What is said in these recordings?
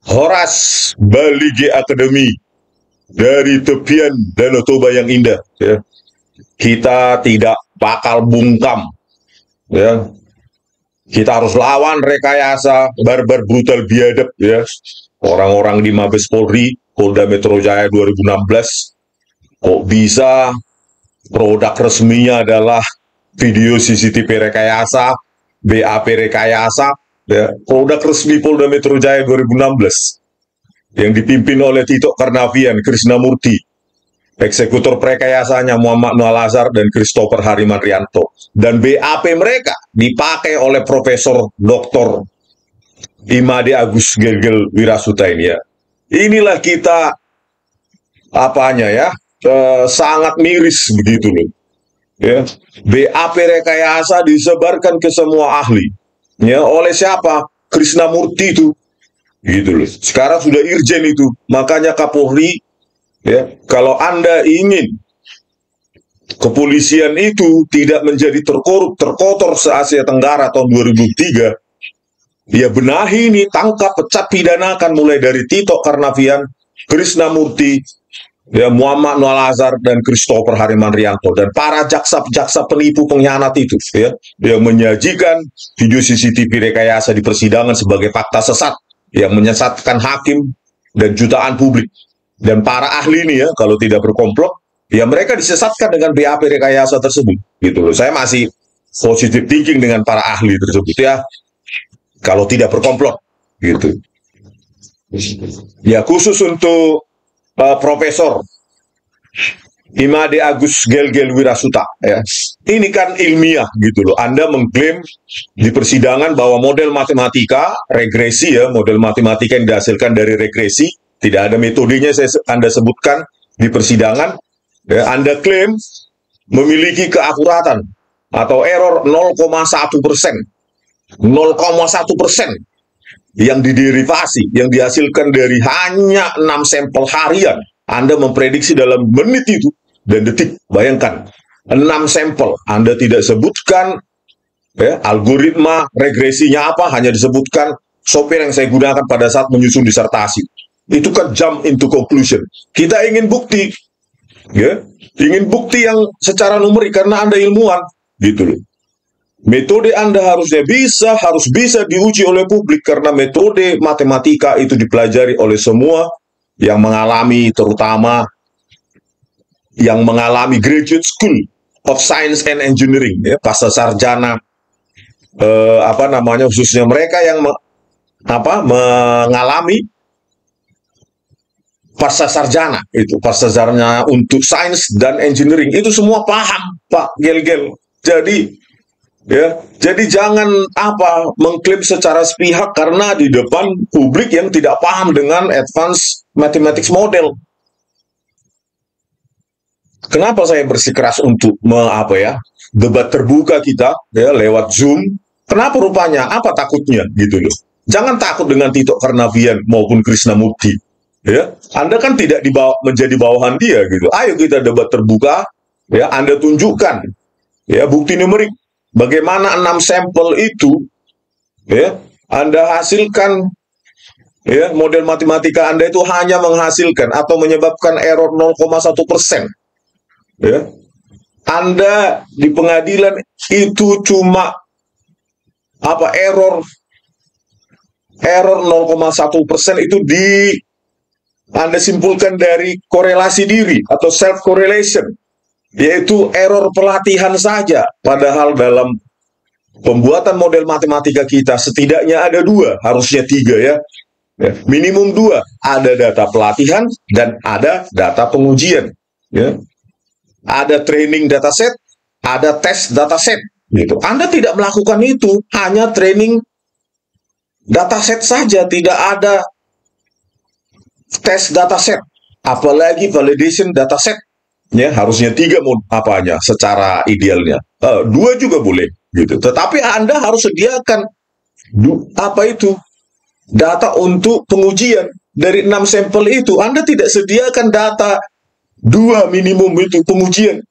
Horas Balige Academy dari tepian Danau Toba yang indah. Ya. Kita tidak bakal bungkam. Ya. Kita harus lawan rekayasa barbar brutal biadab. Ya. Orang-orang di Mabes Polri, Polda Metro Jaya 2016, kok bisa produk resminya adalah video CCTV rekayasa, BAP rekayasa, ya, produk resmi Polda Metro Jaya 2016 yang dipimpin oleh Tito Karnavian, Krisnamurti, eksekutor prekayasanya Muhammad Noel Azhar dan Christopher Harimanrianto, dan BAP mereka dipakai oleh Profesor Dr. Imade Agus Gelgel Wirasuta ini ya. Inilah kita apanya ya, sangat miris begitu loh. Ya, BAP rekayasa disebarkan ke semua ahli. Ya, oleh siapa? Krisnamurti itu. Gitu loh. Sekarang sudah irjen itu. Makanya Kapolri, ya, kalau Anda ingin kepolisian itu tidak menjadi terkorup, terkotor se-Asia Tenggara tahun 2003, ya benahi ini, tangkap, pecat, pidanakan mulai dari Tito Karnavian, Krisnamurti, ya, Muhammad Noel Azhar dan Christopher Harimanrianto dan para jaksa-jaksa penipu pengkhianat itu ya, yang menyajikan video CCTV rekayasa di persidangan sebagai fakta sesat yang menyesatkan hakim dan jutaan publik. Dan para ahli ini ya, kalau tidak berkomplot, ya mereka disesatkan dengan BAP rekayasa tersebut. Gitu loh. Saya masih positive thinking dengan para ahli tersebut ya, kalau tidak berkomplot. Gitu. Ya khusus untuk Profesor Imade Agus Gelgel Wirasuta ya. Ini kan ilmiah gitu loh. Anda mengklaim di persidangan bahwa model matematika regresi ya, model matematika yang dihasilkan dari regresi, tidak ada metodenya Anda sebutkan di persidangan. Ya, Anda klaim memiliki keakuratan atau error 0,1%. 0,1% yang diderivasi, yang dihasilkan dari hanya 6 sampel harian. Anda memprediksi dalam menit itu dan detik. Bayangkan, 6 sampel. Anda tidak sebutkan ya, algoritma regresinya apa, hanya disebutkan software yang saya gunakan pada saat menyusun disertasi. Itu kan jump into conclusion. Kita ingin bukti, ya, ingin bukti yang secara numerik karena Anda ilmuwan, gitu loh. Metode Anda harus bisa diuji oleh publik karena metode matematika itu dipelajari oleh semua yang mengalami, terutama yang mengalami graduate school of science and engineering, ya, pasca sarjana, khususnya mereka yang mengalami pasca sarjana untuk sains dan engineering, itu semua paham Pak Gelgel. Jadi jangan mengklaim secara sepihak karena di depan publik yang tidak paham dengan advance mathematics model. Kenapa saya bersikeras untuk debat terbuka kita ya lewat Zoom? Kenapa rupanya? Apa takutnya gitu loh? Jangan takut dengan Tito Karnavian maupun Krisnamurti. Ya, Anda kan tidak menjadi bawahan dia gitu. Ayo kita debat terbuka. Ya, Anda tunjukkan ya bukti numerik. Bagaimana 6 sampel itu ya Anda hasilkan ya model matematika Anda itu hanya menghasilkan atau menyebabkan error 0,1%. Ya. Anda di pengadilan itu cuma error 0,1% itu Anda simpulkan dari korelasi diri atau self correlation, yaitu error pelatihan saja. Padahal dalam pembuatan model matematika kita setidaknya ada 2, harusnya 3 ya. Minimum 2, ada data pelatihan dan ada data pengujian. Ya. Ada training dataset, ada tes dataset. Gitu. Anda tidak melakukan itu, hanya training dataset saja, tidak ada tes dataset, apalagi validation dataset. Ya, harusnya 3 secara idealnya. 2 juga boleh gitu. Tetapi Anda harus sediakan data untuk pengujian. Dari 6 sampel itu Anda tidak sediakan data 2 minimum itu pengujian.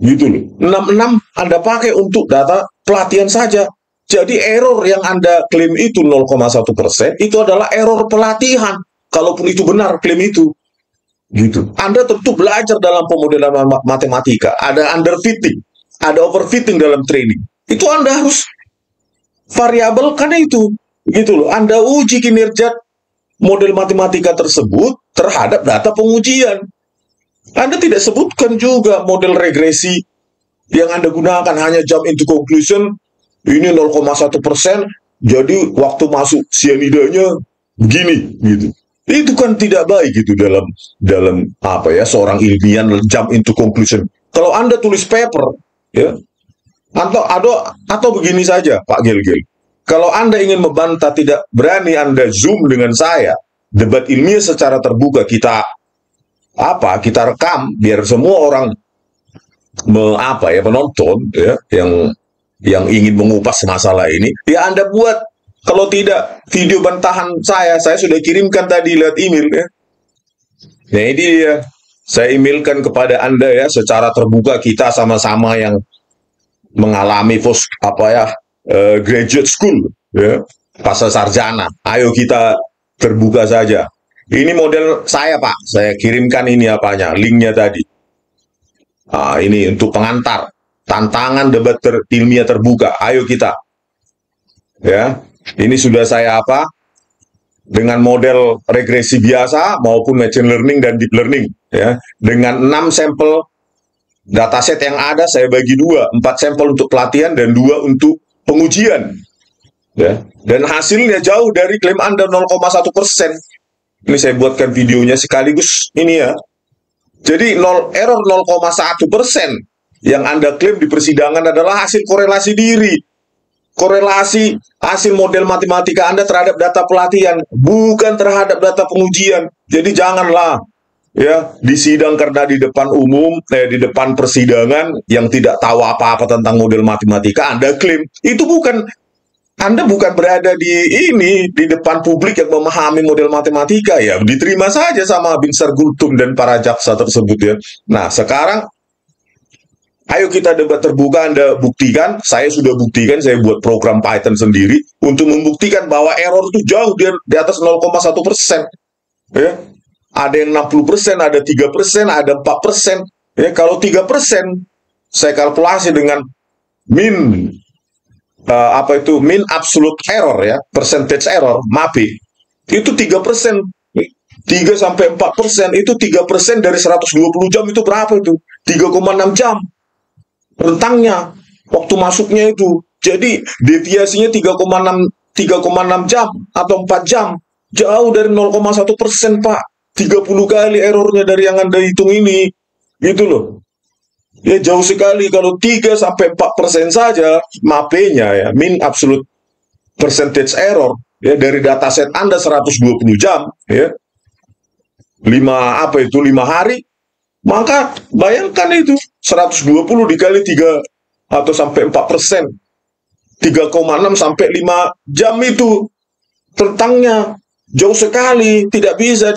Gitu loh. 6 Anda pakai untuk data pelatihan saja. Jadi error yang Anda klaim itu 0,1% itu adalah error pelatihan. Kalaupun itu benar klaim itu. Gitu. Anda tentu belajar dalam pemodelan matematika. Ada underfitting, ada overfitting dalam training. Itu Anda harus variabel karena itu. Gitu loh. Anda uji kinerja model matematika tersebut terhadap data pengujian. Anda tidak sebutkan juga model regresi yang Anda gunakan hanya jump into conclusion. Ini 0,1%, jadi waktu masuk cyanidanya begini, gitu. Itu kan tidak baik gitu dalam apa ya, seorang ilmiah jump into conclusion. Kalau Anda tulis paper, ya, atau begini saja, Pak Gil-Gil. Kalau Anda ingin membantah, tidak berani Anda zoom dengan saya, debat ilmiah secara terbuka kita rekam biar semua orang menonton, ya, yang ingin mengupas masalah ini, ya Anda buat. Kalau tidak, video bantahan saya sudah kirimkan tadi lewat email, ya. Nah ini dia, saya emailkan kepada Anda ya, secara terbuka, kita sama-sama yang mengalami graduate school, ya, pasca sarjana. Ayo kita terbuka saja. Ini model saya, Pak. Saya kirimkan ini linknya tadi. Ini untuk pengantar. Tantangan debat ilmiah terbuka. Ayo kita. Ya, ini sudah saya dengan model regresi biasa maupun machine learning dan deep learning, ya. Dengan 6 sampel dataset yang ada saya bagi 2, 4 sampel untuk pelatihan dan 2 untuk pengujian. Ya. Dan hasilnya jauh dari klaim Anda 0,1%. Ini saya buatkan videonya sekaligus ini ya. Jadi error 0,1% yang Anda klaim di persidangan adalah hasil korelasi diri. Korelasi hasil model matematika Anda terhadap data pelatihan, bukan terhadap data pengujian. Jadi janganlah ya di sidang karena di depan umum, di depan persidangan yang tidak tahu apa-apa tentang model matematika Anda klaim. Itu Anda bukan berada di depan publik yang memahami model matematika, ya diterima saja sama Binsar Gultum dan para jaksa tersebut, ya. Nah sekarang ayo kita debat terbuka, Anda buktikan, saya sudah buktikan, saya buat program Python sendiri untuk membuktikan bahwa error itu jauh di atas 0,1%. Ya. Ada yang 60%, ada 3%, ada 4%. Ya, kalau 3%, saya kalkulasi dengan min absolute error, ya, percentage error, MAPE, itu 3%. 3-4%, itu 3% dari 120 jam itu berapa itu? 3,6 jam. Rentangnya, waktu masuknya itu. Jadi, deviasinya 3,6 jam atau 4 jam. Jauh dari 0,1%, Pak. 30 kali errornya dari yang Anda hitung ini. Gitu loh. Ya jauh sekali. Kalau 3-4% saja MAPE-nya, ya, min absolute percentage error, ya, dari dataset Anda 120 jam, ya, 5 hari, maka bayangkan itu 120 dikali 3 atau sampai 4%, 3,6 sampai 5 jam itu rentangnya jauh sekali. Tidak bisa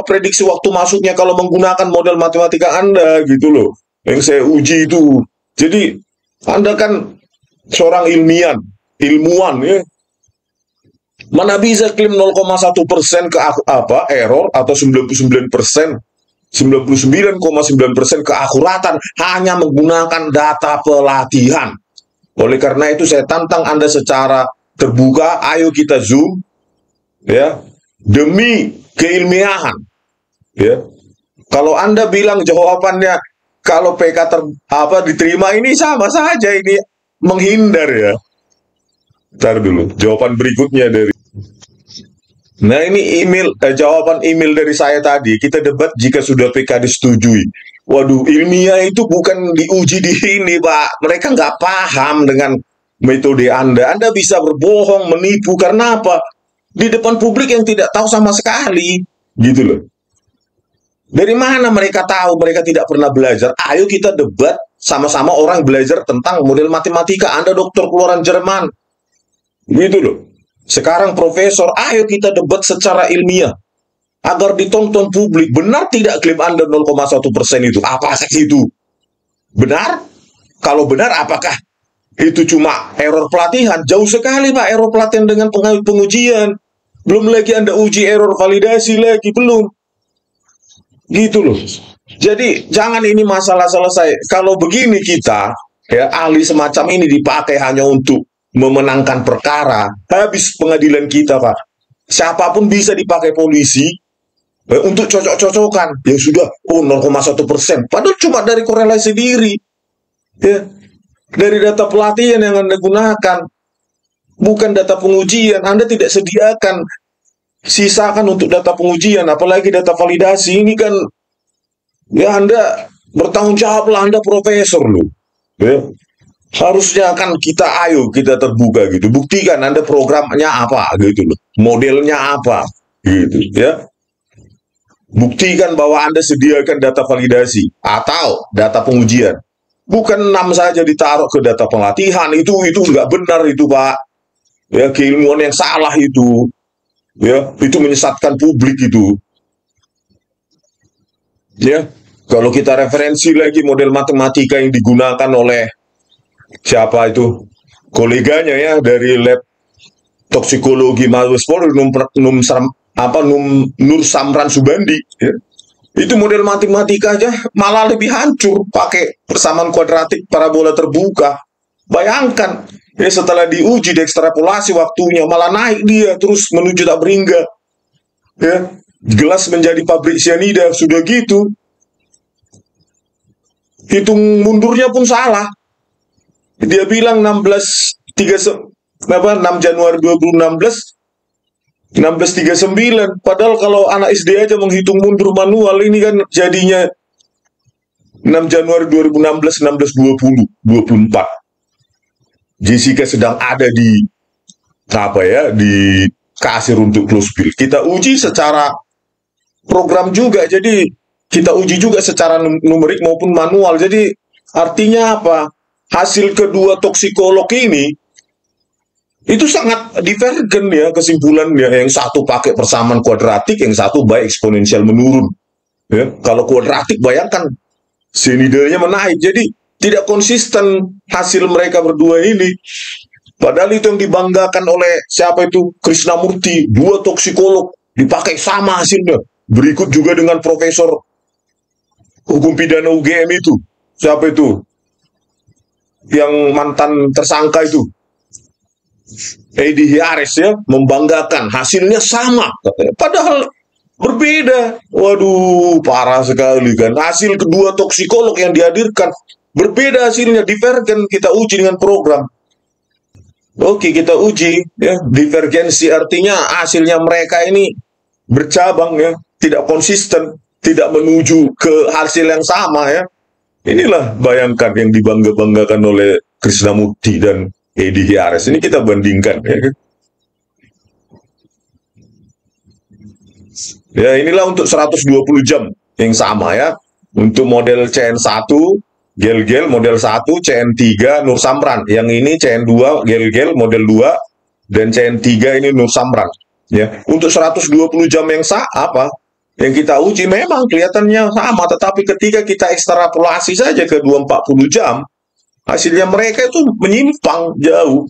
prediksi waktu masuknya kalau menggunakan model matematika Anda, gitu loh, yang saya uji itu. Jadi Anda kan seorang ilmuwan, ya. Mana bisa klaim 0,1% ke error atau 99%, 99,9% keakuratan hanya menggunakan data pelatihan. Oleh karena itu saya tantang Anda secara terbuka, ayo kita zoom, ya, demi keilmiahan, ya. Kalau Anda bilang jawabannya kalau PK diterima, ini sama saja, ini menghindar, ya. Ntar dulu, jawaban berikutnya dari. Nah ini jawaban email dari saya tadi. Kita debat jika sudah PK disetujui. Waduh, ilmiah itu bukan diuji di ini, Pak. Mereka nggak paham dengan metode Anda. Anda bisa berbohong, menipu, karena apa? Di depan publik yang tidak tahu sama sekali. Gitu loh. Dari mana mereka tahu? Mereka tidak pernah belajar. Ayo kita debat sama-sama orang belajar tentang model matematika. Anda dokter keluaran Jerman. Gitu loh. Sekarang profesor, ayo kita debat secara ilmiah agar ditonton publik. Benar tidak klaim Anda 0,1% itu? Apa sih itu? Benar? Kalau benar, apakah Itu cuma error pelatihan. Jauh sekali Pak error pelatihan dengan pengujian. Belum lagi Anda uji error validasi lagi, belum. Gitu loh. Jadi jangan ini masalah selesai. Kalau begini kita, ya ahli semacam ini dipakai hanya untuk memenangkan perkara, habis pengadilan kita Pak. Siapapun bisa dipakai polisi untuk cocok-cocokan. Ya sudah, oh 0,1%. Padahal cuma dari korelasi diri. Ya, dari data pelatihan yang Anda gunakan, bukan data pengujian. Anda tidak sediakan, sisakan untuk data pengujian, apalagi data validasi. Ini kan, ya Anda bertanggung jawab lah, Anda profesor loh. Ya. Harusnya kan kita terbuka gitu. Buktikan Anda programnya apa gitu loh. Modelnya apa gitu ya. Buktikan bahwa Anda sediakan data validasi atau data pengujian. Bukan 6 saja ditaruh ke data pelatihan, itu nggak benar itu Pak. Ya, keilmuan yang salah itu. Ya, itu menyesatkan publik itu. Ya, kalau kita referensi lagi model matematika yang digunakan oleh siapa itu? Koleganya ya dari lab toksikologi Mabes Polri Nur Samran Subandi ya. Itu model matematika aja malah lebih hancur pakai persamaan kuadratik parabola terbuka. Bayangkan, ya setelah diuji diekstrapolasi waktunya malah naik dia terus menuju tak beringga. Ya, gelas menjadi pabrik sianida sudah gitu. Hitung mundurnya pun salah. Dia bilang 6 Januari 2016 1639. Padahal kalau anak SD aja menghitung mundur manual ini kan jadinya 6 Januari 2016 1620 24. Jessica sedang ada di di kasir untuk close bill. Kita uji secara program juga, jadi kita uji juga secara numerik maupun manual. Jadi artinya apa? Hasil kedua toksikolog ini itu sangat divergen ya kesimpulannya. Yang satu pakai persamaan kuadratik, yang satu by eksponensial menurun. Ya, kalau kuadratik bayangkan sianidanya menaik. Jadi tidak konsisten hasil mereka berdua ini. Padahal itu yang dibanggakan oleh siapa itu? Krishnamurti, 2 toksikolog dipakai sama hasilnya. Berikut juga dengan profesor hukum pidana UGM itu. Siapa itu? Yang mantan tersangka itu. Edi Hiares ya, membanggakan hasilnya sama. Padahal berbeda. Waduh, parah sekali kan. Hasil kedua toksikolog yang dihadirkan berbeda hasilnya, divergen. Kita uji dengan program. Oke, kita uji ya, divergensi artinya hasilnya mereka ini bercabang ya, tidak konsisten, tidak menuju ke hasil yang sama ya. Inilah bayangkan yang dibangga-banggakan oleh Krishnamurti dan Edi Hiares. Ini kita bandingkan ya. Ya, inilah untuk 120 jam yang sama ya. Untuk model CN1 Gel-Gel model 1, CN3 Nur Samran. Yang ini CN2 Gel-Gel model 2 dan CN3 ini Nur Samran. Ya, untuk 120 jam yang yang kita uji memang kelihatannya sama, tetapi ketika kita ekstrapolasi saja ke 240 jam, hasilnya mereka itu menyimpang jauh.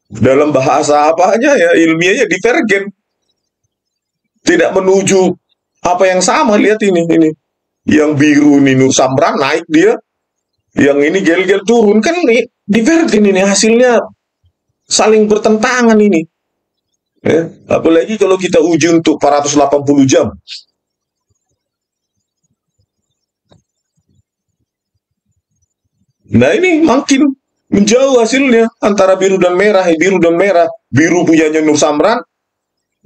Dalam bahasa apanya ya, ilmiahnya divergen. Tidak menuju apa yang sama. Lihat ini. Yang biru ini Nur Samran naik dia, yang ini Gel-Gel turun, kan nih divergen ini, hasilnya saling bertentangan ini. Ya, apalagi kalau kita uji untuk 480 jam. Nah ini makin menjauh hasilnya antara biru dan merah. Biru punyanya Nur Samran,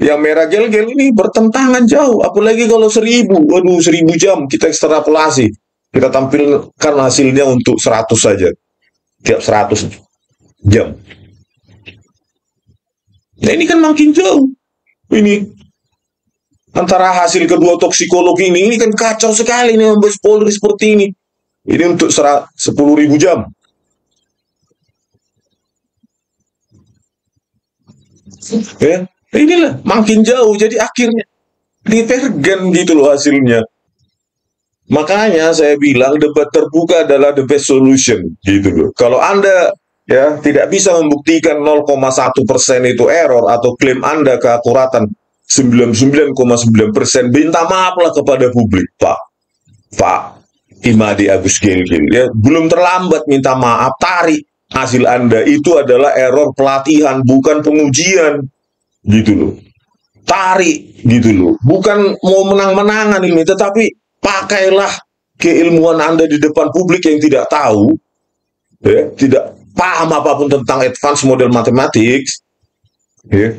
yang merah Gel-Gel ini bertentangan jauh. Apalagi kalau 1000 jam kita ekstrapolasi, kita tampilkan hasilnya untuk 100 saja, tiap 100 jam. Nah ini kan makin jauh. Ini antara hasil kedua toksikologi ini kan kacau sekali nih Mabes Polri seperti ini. Ini untuk 10.000 jam. Ya, inilah makin jauh. Jadi akhirnya divergen gitu loh hasilnya. Makanya saya bilang debat terbuka adalah the best solution, gitu loh. Kalau Anda ya tidak bisa membuktikan 0,1% itu error atau klaim Anda keakuratan 99,9%, minta maaflah kepada publik, Pak Imade Agus Gelgel. Ya, belum terlambat minta maaf, tarik hasil Anda itu adalah error pelatihan, bukan pengujian, gitu loh. Tarik, gitu loh. Bukan mau menang-menangan ini, tetapi pakailah keilmuan Anda di depan publik yang tidak tahu, ya, tidak paham apapun tentang advance model mathematics, ya.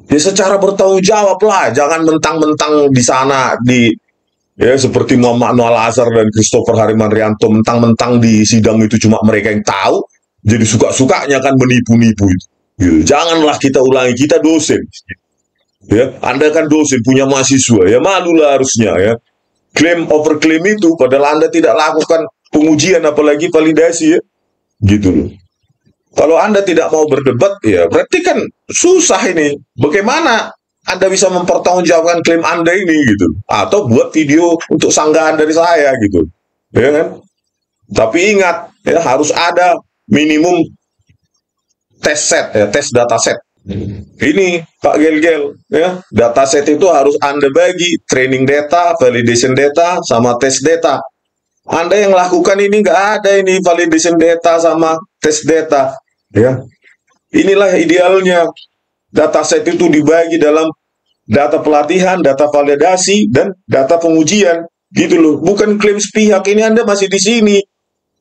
Ya secara bertanggung jawab lah, jangan mentang-mentang di sana di ya seperti Muhammad Noah Al-Azhar dan Christopher Hariman Rianto, mentang-mentang di sidang itu cuma mereka yang tahu, jadi suka-sukanya kan menipu-nipu itu. Gitu. Janganlah kita ulangi, kita dosen. Ya, Anda kan dosen, punya mahasiswa, ya malulah harusnya ya. Klaim over klaim itu, padahal Anda tidak lakukan pengujian apalagi validasi ya. Gitu loh. Kalau Anda tidak mau berdebat, ya berarti kan susah ini. Bagaimana Anda bisa mempertanggungjawabkan klaim Anda ini gitu? Atau buat video untuk sanggahan dari saya gitu, ya kan? Tapi ingat, ya harus ada minimum tes set, ya tes data set. Ini Pak Gelgel, ya data set itu harus Anda bagi training data, validation data, sama tes data. Anda yang lakukan ini nggak ada ini validation data sama tes data. Ya, inilah idealnya. Dataset itu dibagi dalam data pelatihan, data validasi, dan data pengujian. Gitu loh. Bukan klaim sepihak. Ini Anda masih di sini.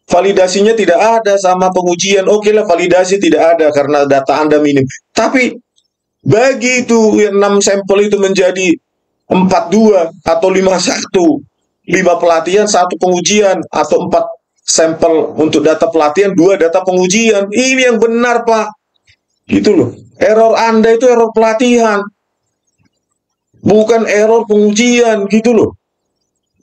Validasinya tidak ada sama pengujian. Oke lah, validasi tidak ada karena data Anda minim. Tapi bagi itu 6 sampel itu menjadi 42 atau 51. 5 pelatihan, 1 pengujian, atau 4 sampel untuk data pelatihan, 2 data pengujian. Ini yang benar, Pak. Gitu loh. Error Anda itu error pelatihan, bukan error pengujian, gitu loh.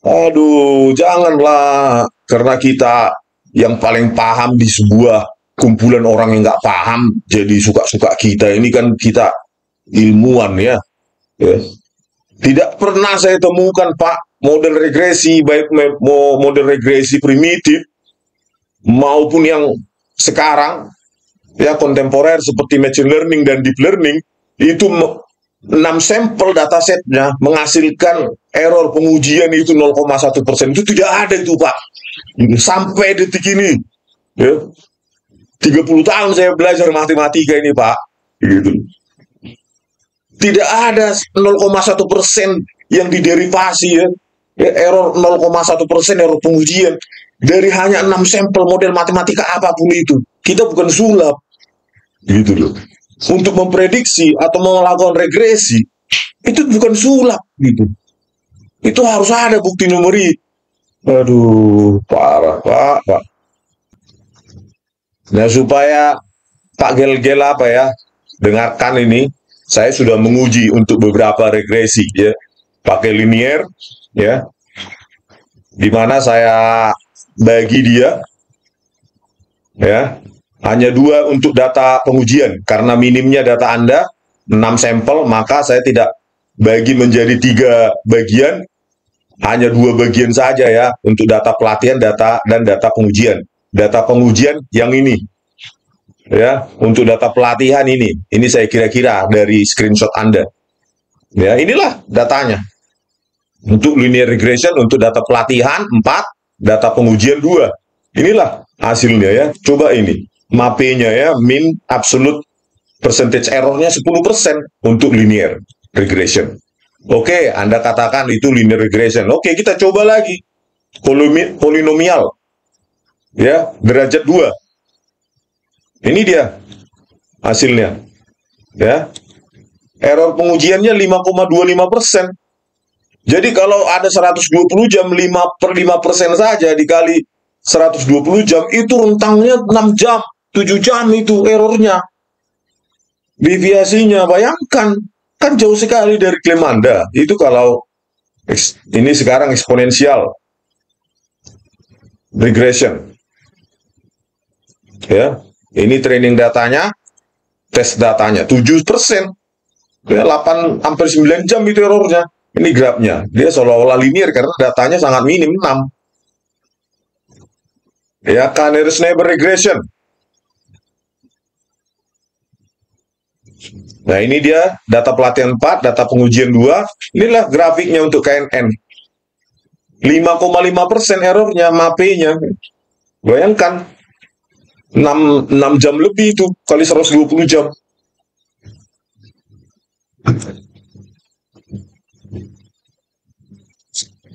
Aduh, janganlah. Karena kita yang paling paham di sebuah kumpulan orang yang nggak paham, jadi suka-suka kita. Ini kan kita ilmuwan ya. Tidak pernah saya temukan, Pak, model regresi, baik model regresi primitif maupun yang sekarang ya kontemporer seperti machine learning dan deep learning, itu 6 sampel datasetnya menghasilkan error pengujian itu 0,1%. Itu tidak ada itu, Pak. Sampai detik ini ya, 30 tahun saya belajar matematika ini, Pak, gitu. Tidak ada 0,1% yang diderivasi ya, error 0,1% error pengujian dari hanya 6 sampel model matematika apapun itu. Kita bukan sulap, gitu loh. Untuk memprediksi atau melakukan regresi itu bukan sulap, gitu. Itu harus ada bukti numerik. Aduh, parah, Pak. Nah, supaya Pak Gelgel apa ya, dengarkan ini. Saya sudah menguji untuk beberapa regresi ya, pakai linear ya, di mana saya bagi dia ya hanya 2 untuk data pengujian karena minimnya data Anda 6 sampel, maka saya tidak bagi menjadi 3 bagian, hanya 2 bagian saja ya untuk data pelatihan, data dan data pengujian. Data pengujian yang ini ya, untuk data pelatihan ini saya kira-kira dari screenshot Anda ya, inilah datanya. Untuk linear regression, untuk data pelatihan 4, data pengujian 2, inilah hasilnya ya. Coba ini MAPE-nya ya, mean absolute percentage error-nya 10% untuk linear regression. Oke, Anda katakan itu linear regression. Oke, kita coba lagi polinomial ya, derajat 2. Ini dia hasilnya ya. Error pengujiannya 5,25%. Jadi kalau ada 120 jam, 5/5% saja dikali 120 jam, itu rentangnya 6 jam, 7 jam itu errornya. Deviasinya, bayangkan, kan jauh sekali dari klaim Anda. Itu kalau ini sekarang eksponensial regression ya. Ini training datanya, tes datanya 7%. Ya, 8 hampir 9 jam itu errornya. Ini grafnya, dia seolah-olah linear karena datanya sangat minim 6. Ya, Canary Neighbor Regression. Nah, ini dia data pelatihan 4, data pengujian 2. Inilah grafiknya untuk KNN. 5,5% errornya, MAP-nya. Bayangkan, 6 jam lebih itu, kali 120 jam.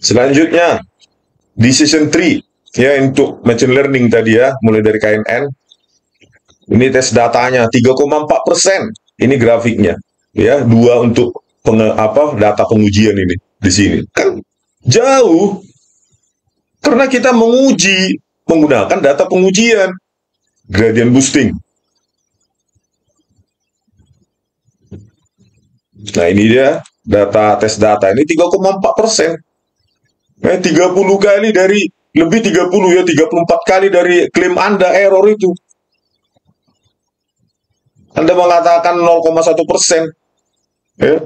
Selanjutnya, decision tree. Ya, untuk machine learning tadi ya, mulai dari KNN. Ini tes datanya, 3,4%. Ini grafiknya. Ya, 2 untuk data pengujian ini di sini. Kan jauh. Karena kita menguji menggunakan data pengujian. Gradient boosting. Nah, ini dia tes data ini 3,4%. 30 kali dari, lebih 30 ya, 34 kali dari klaim Anda error itu. Anda mengatakan 0,1%. Ya.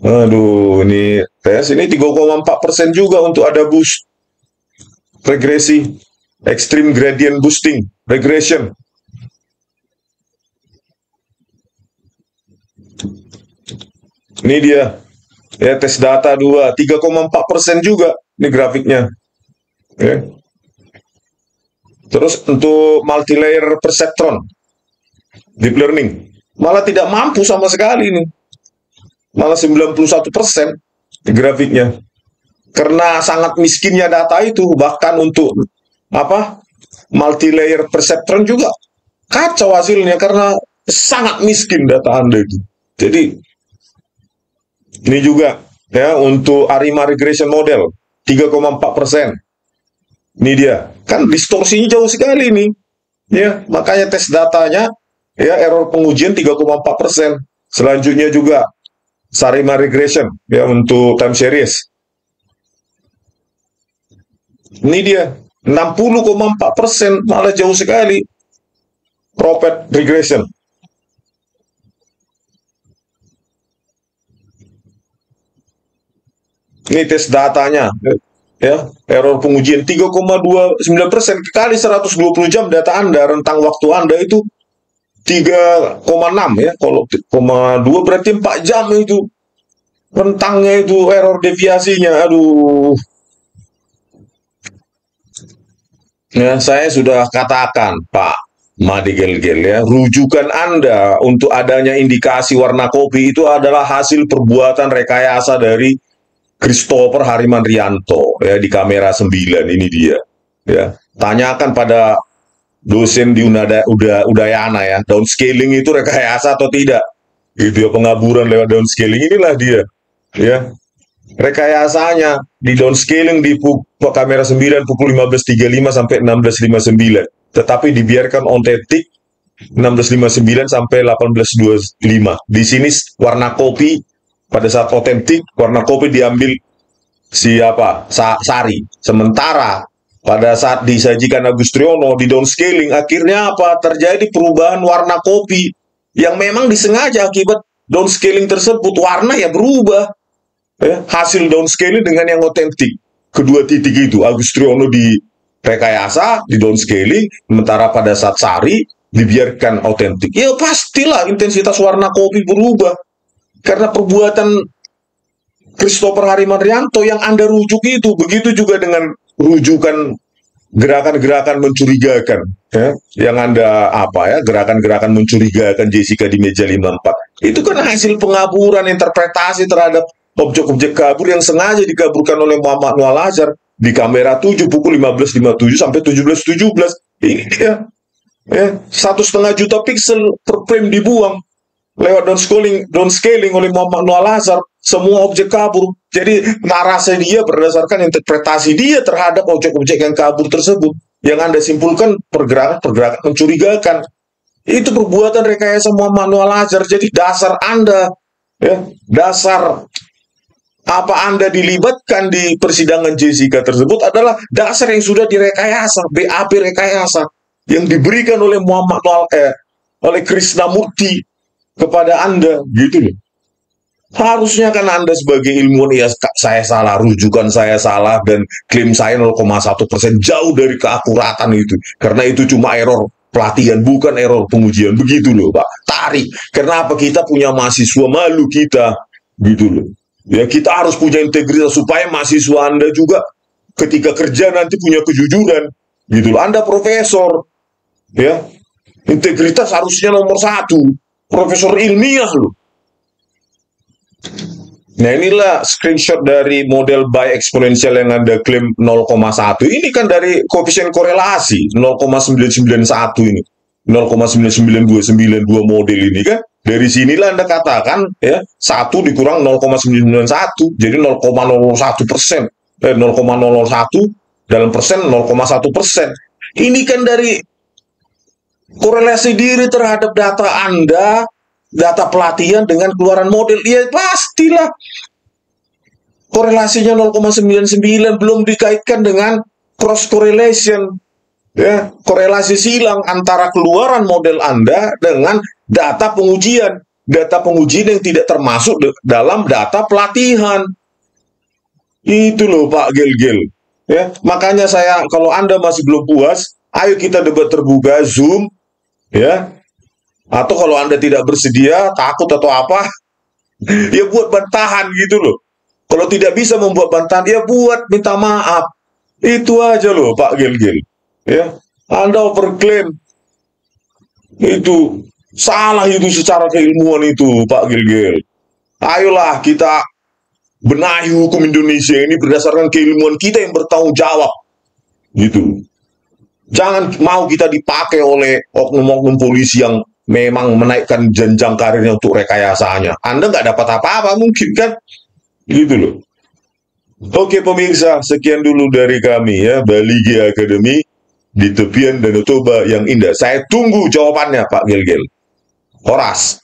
Aduh, ini tes ini 3,4% juga untuk ada boost. Regresi. Extreme gradient boosting. Regression. Ini dia. Ya, tes data 2. 3,4% juga. Ini grafiknya. Ya. Terus untuk multilayer perceptron. Deep learning. Malah tidak mampu sama sekali ini. Malah 91% grafiknya. Karena sangat miskinnya data itu, bahkan untuk multilayer perceptron juga kacau hasilnya karena sangat miskin data Anda itu. Jadi ini juga ya untuk ARIMA regression model 3,4%. Ini dia. Kan distorsinya jauh sekali ini. Ya, makanya tes datanya ya error pengujian 3,4%. Selanjutnya juga ARIMA regression ya untuk time series. Ini dia 60,4%, malah jauh sekali. Prophet regression. Ini tes datanya ya, error pengujian 3,29% kali 120 jam data Anda, rentang waktu Anda itu 3,6 ya. Kalau 0,2 berarti 4 jam itu. Rentangnya itu error deviasinya. Aduh. Ya, saya sudah katakan, Pak Madi Gel-Gel ya, rujukan Anda untuk adanya indikasi warna kopi itu adalah hasil perbuatan rekayasa dari Christopher Harimandrianto ya di kamera 9 ini dia. Ya, tanyakan pada dosen di Udayana ya, downscaling itu rekayasa atau tidak? Video pengaburan lewat downscaling inilah dia. Ya, rekayasanya di downscaling di kamera 9 pukul 15.35 sampai 16.59, tetapi dibiarkan ontetik 16.59 sampai 18.25. Di sini warna kopi pada saat otentik warna kopi diambil Sari. Sementara pada saat disajikan Agustriono di downscaling akhirnya terjadi perubahan warna kopi yang memang disengaja akibat downscaling tersebut, warna ya berubah. Ya, hasil downscaling dengan yang otentik. Kedua titik itu, Agustriono di rekayasa, di downscaling, sementara pada saat Sari dibiarkan otentik. Ya pastilah intensitas warna kopi berubah. Karena perbuatan Christopher Harimandrianto yang Anda rujuk itu. Begitu juga dengan rujukan gerakan-gerakan mencurigakan. Ya, yang Anda gerakan-gerakan mencurigakan Jessica di meja 54. Itu kan hasil pengaburan interpretasi terhadap objek-objek kabur yang sengaja dikaburkan oleh Muhammad Noah Lazar di kamera 7 pukul 15.57 sampai 17.17. Ini dia. Ya, 1,5 juta piksel per frame dibuang lewat downscaling oleh Muhammad Noah Lazar, semua objek kabur. Jadi narasi dia berdasarkan interpretasi dia terhadap objek-objek yang kabur tersebut. Yang Anda simpulkan pergerakan mencurigakan. Itu perbuatan rekayasa Muhammad Noah Lazar. Jadi dasar Anda, ya, dasar Anda dilibatkan di persidangan Jessica tersebut adalah dasar yang sudah direkayasa, BAP rekayasa yang diberikan oleh oleh Krishnamurti kepada Anda, gitu loh. Harusnya kan Anda sebagai ilmuwan, ya saya salah, rujukan saya salah, dan klaim saya 0,1% jauh dari keakuratan itu. Karena itu cuma error pelatihan, bukan error pengujian. Begitu loh Pak. Tarik. Kenapa kita punya mahasiswa, malu kita. Gitu loh. Ya kita harus punya integritas supaya mahasiswa Anda juga ketika kerja nanti punya kejujuran. Gitu loh. Anda profesor. Ya. Integritas harusnya nomor satu. Profesor ilmiah loh. Nah inilah screenshot dari model Bayes eksponensial yang Anda klaim 0,1. Ini kan dari koefisien korelasi 0,991 ini. 0,99292 model ini kan. Dari sinilah Anda katakan ya 1 dikurang 0,991 jadi 0,01%. 0,001 dalam persen 0,1%. Ini kan dari korelasi diri terhadap data Anda, data pelatihan dengan keluaran model. Ya pastilah korelasinya 0,99, belum dikaitkan dengan cross correlation, ya korelasi silang antara keluaran model Anda dengan data pengujian yang tidak termasuk dalam data pelatihan. Itu loh Pak Gel-Gel. Ya makanya saya, kalau Anda masih belum puas, ayo kita debat terbuka Zoom, ya. Atau kalau Anda tidak bersedia, takut atau apa, ya buat bantahan gitu loh. Kalau tidak bisa membuat bantahan, ya buat minta maaf. Itu aja loh Pak Gel-Gel. Ya, Anda overklaim. Itu salah itu secara keilmuan itu Pak Gel-Gel. Ayolah kita benahi hukum Indonesia ini berdasarkan keilmuan kita yang bertanggung jawab. Gitu. Jangan mau kita dipakai oleh oknum-oknum polisi yang memang menaikkan jenjang karirnya untuk rekayasanya. Anda nggak dapat apa-apa mungkin kan? Gitu loh. Oke pemirsa, sekian dulu dari kami ya, Baligi Academy di tepian Danau Toba yang indah. Saya tunggu jawabannya Pak Gel-Gel. Horas.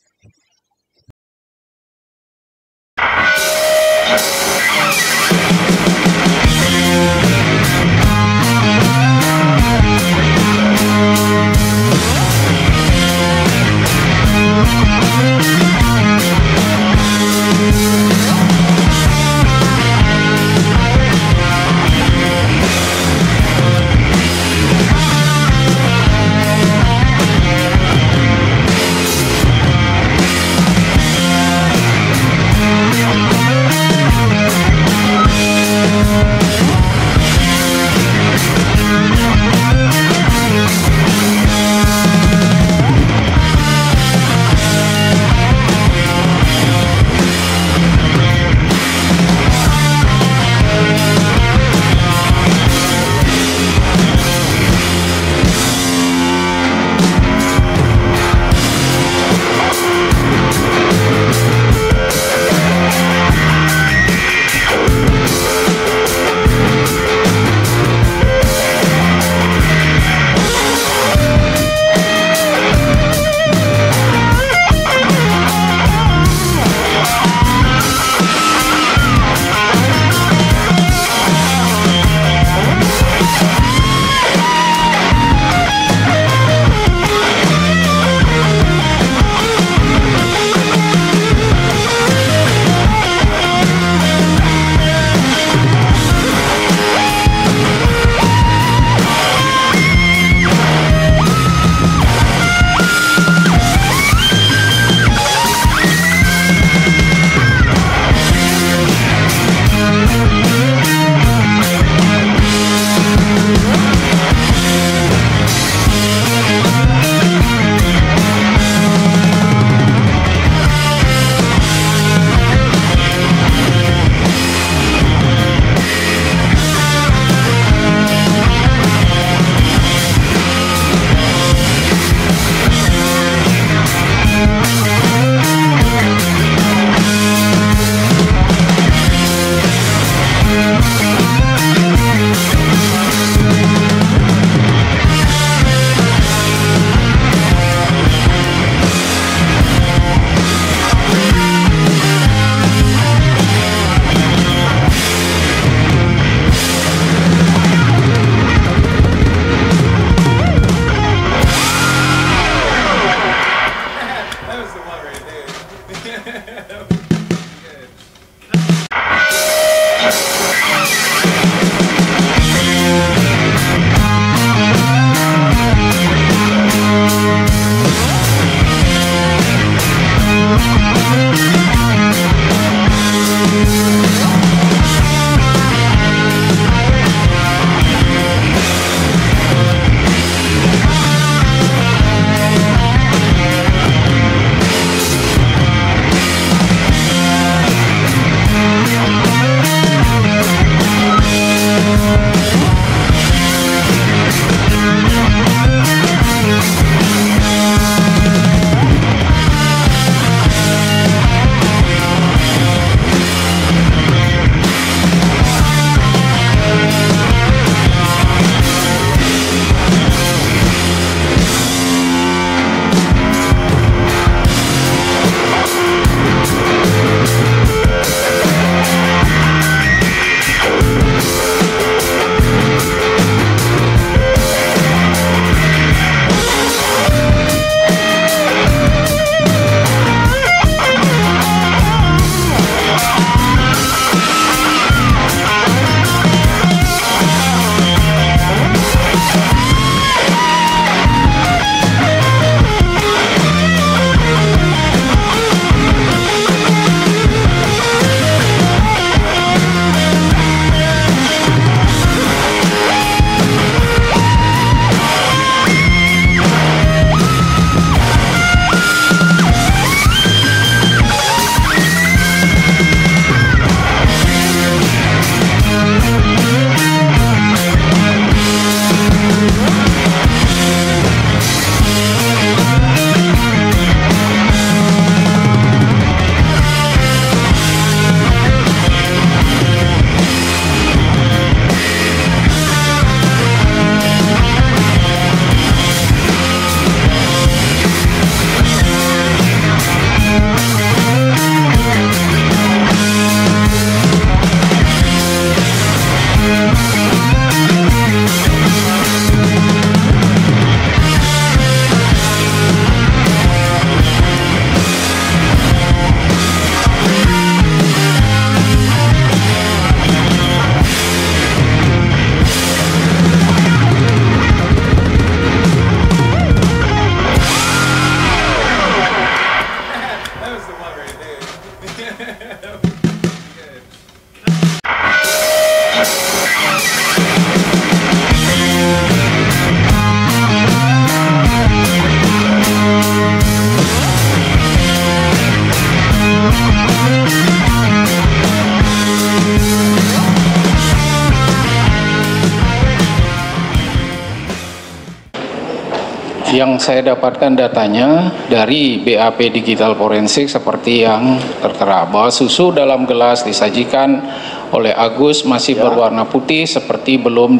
Yang saya dapatkan datanya dari BAP Digital Forensik seperti yang tertera, bahwa susu dalam gelas disajikan oleh Agus masih berwarna putih seperti belum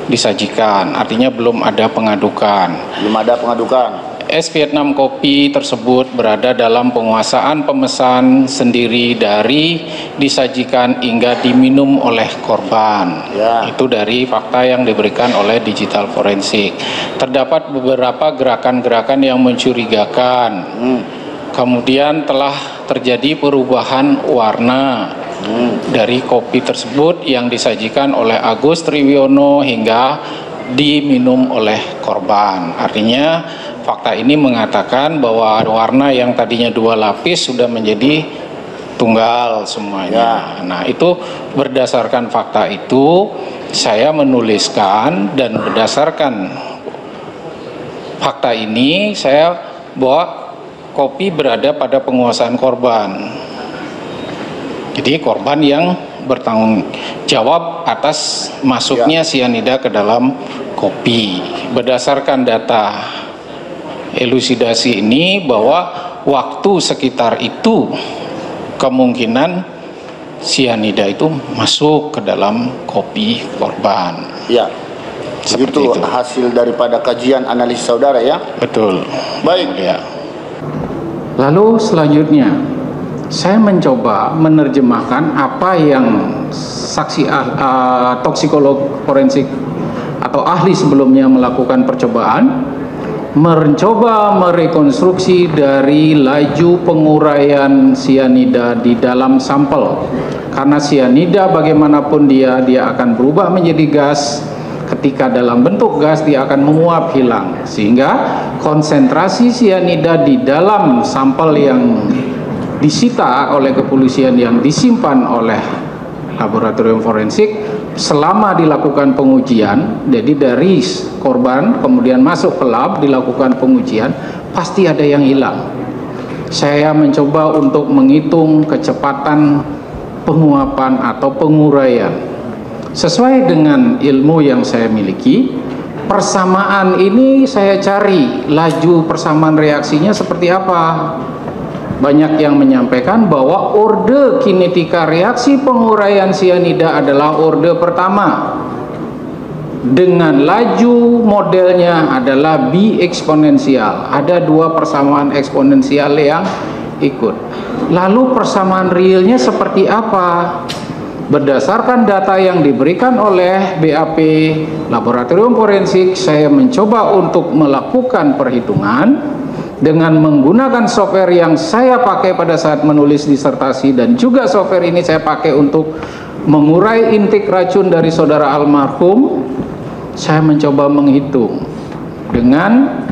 disajikan, artinya belum ada pengadukan. Belum ada pengadukan. Es Vietnam kopi tersebut berada dalam penguasaan pemesan sendiri dari disajikan hingga diminum oleh korban. Itu dari fakta yang diberikan oleh Digital Forensik. Terdapat beberapa gerakan-gerakan yang mencurigakan. Kemudian telah terjadi perubahan warna dari kopi tersebut yang disajikan oleh Agus Triwiono hingga diminum oleh korban. Artinya fakta ini mengatakan bahwa warna yang tadinya 2 lapis sudah menjadi tunggal semuanya. Nah, itu berdasarkan fakta itu saya menuliskan, dan berdasarkan fakta ini saya bahwa kopi berada pada penguasaan korban. Jadi korban yang bertanggung jawab atas masuknya sianida ke dalam kopi. Berdasarkan data elusidasi ini, bahwa waktu sekitar itu kemungkinan sianida itu masuk ke dalam kopi korban. Ya, begitu hasil daripada kajian analisis saudara ya. Betul. Baik. Ya. Lalu selanjutnya saya mencoba menerjemahkan apa yang saksi toksikolog forensik atau ahli sebelumnya melakukan percobaan, mencoba merekonstruksi dari laju penguraian sianida di dalam sampel. Karena sianida bagaimanapun dia akan berubah menjadi gas. Ketika dalam bentuk gas dia akan menguap hilang, sehingga konsentrasi sianida di dalam sampel yang disita oleh kepolisian yang disimpan oleh laboratorium forensik selama dilakukan pengujian, jadi dari korban kemudian masuk ke lab dilakukan pengujian, pasti ada yang hilang. Saya mencoba untuk menghitung kecepatan penguapan atau penguraian sesuai dengan ilmu yang saya miliki. Persamaan ini saya cari laju persamaan reaksinya seperti apa. Banyak yang menyampaikan bahwa orde kinetika reaksi penguraian sianida adalah orde pertama, dengan laju modelnya adalah bi eksponensial. Ada 2 persamaan eksponensial yang ikut. Lalu persamaan realnya seperti apa? Berdasarkan data yang diberikan oleh BAP Laboratorium Forensik, saya mencoba untuk melakukan perhitungan dengan menggunakan software yang saya pakai pada saat menulis disertasi, dan juga software ini saya pakai untuk mengurai intik racun dari saudara almarhum. Saya mencoba menghitung dengan,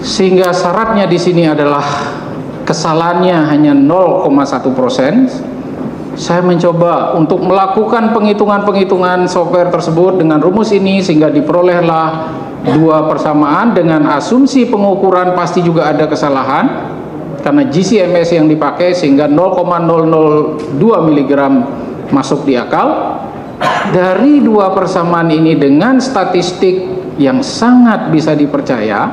sehingga syaratnya di sini adalah kesalahannya hanya 0,1%. Saya mencoba untuk melakukan penghitungan-penghitungan software tersebut dengan rumus ini, sehingga diperolehlah 2 persamaan dengan asumsi pengukuran pasti juga ada kesalahan karena GCMS yang dipakai, sehingga 0,002 mg masuk di akal. Dari 2 persamaan ini dengan statistik yang sangat bisa dipercaya,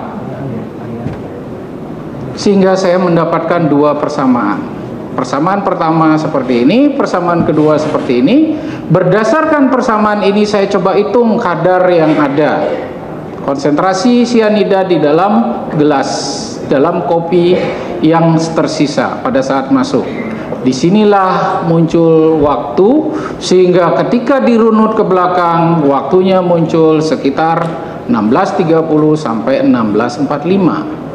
sehingga saya mendapatkan 2 persamaan. Persamaan pertama seperti ini, persamaan kedua seperti ini. Berdasarkan persamaan ini saya coba hitung kadar yang ada, konsentrasi sianida di dalam gelas, dalam kopi yang tersisa pada saat masuk. Disinilah muncul waktu, sehingga ketika dirunut ke belakang waktunya muncul sekitar 16.30 sampai 16.45.